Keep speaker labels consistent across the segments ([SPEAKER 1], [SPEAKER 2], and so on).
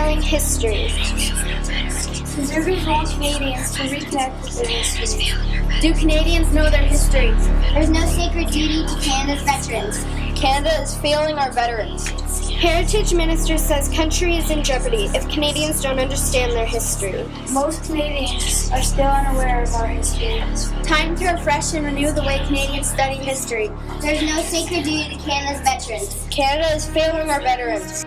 [SPEAKER 1] telling history.
[SPEAKER 2] Preservers want Canadians to reconnect with their history.
[SPEAKER 1] Do Canadians know their history?
[SPEAKER 3] There's no sacred duty to Canada's veterans.
[SPEAKER 1] Canada is failing our veterans. Heritage Minister says country is in jeopardy if Canadians don't understand their history.
[SPEAKER 2] Most Canadians are still unaware of our history.
[SPEAKER 1] Time to refresh and renew the way Canadians study history.
[SPEAKER 3] There's no sacred duty to Canada's veterans.
[SPEAKER 1] Canada is failing our veterans.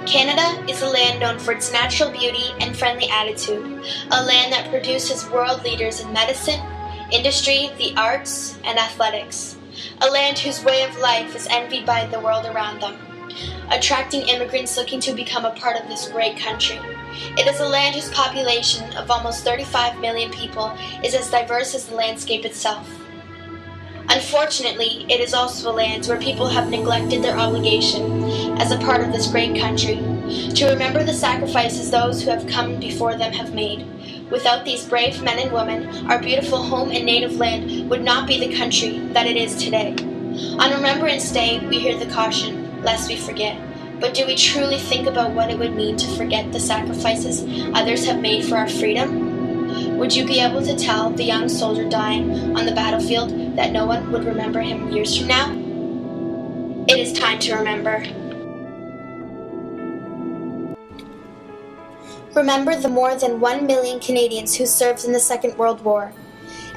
[SPEAKER 4] Canada is a land known for its natural beauty and friendly attitude, a land that produces world leaders in medicine, industry, the arts, and athletics, a land whose way of life is envied by the world around them, attracting immigrants looking to become a part of this great country. It is a land whose population of almost 35 million people is as diverse as the landscape itself. Unfortunately, it is also a land where people have neglected their obligation as a part of this great country to remember the sacrifices those who have come before them have made. Without these brave men and women, our beautiful home and native land would not be the country that it is today. On Remembrance Day, we hear the caution, lest we forget. But do we truly think about what it would mean to forget the sacrifices others have made for our freedom? Would you be able to tell the young soldier dying on the battlefield that no one would remember him years from now? It is time to remember. Remember the more than 1 million Canadians who served in the Second World War,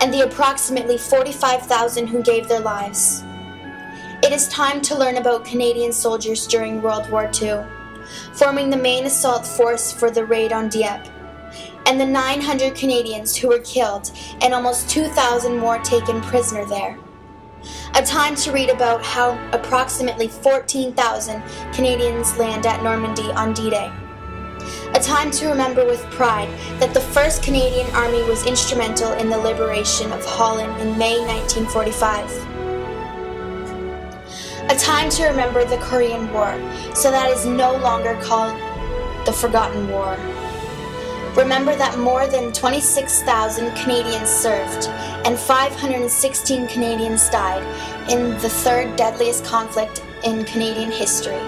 [SPEAKER 4] and the approximately 45,000 who gave their lives. It is time to learn about Canadian soldiers during World War II, forming the main assault force for the raid on Dieppe, and the 900 Canadians who were killed and almost 2,000 more taken prisoner there. A time to read about how approximately 14,000 Canadians land at Normandy on D-Day. A time to remember with pride that the 1st Canadian Army was instrumental in the liberation of Holland in May 1945. A time to remember the Korean War, so that is no longer called the Forgotten War. Remember that more than 26,000 Canadians served and 516 Canadians died in the 3rd deadliest conflict in Canadian history.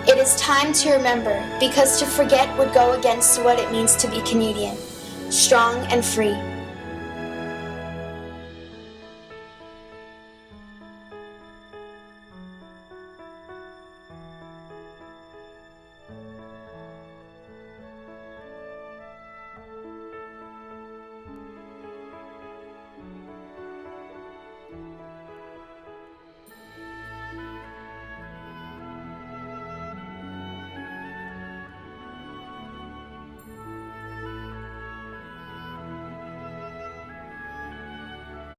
[SPEAKER 4] It is time to remember, because to forget would go against what it means to be Canadian, strong and free.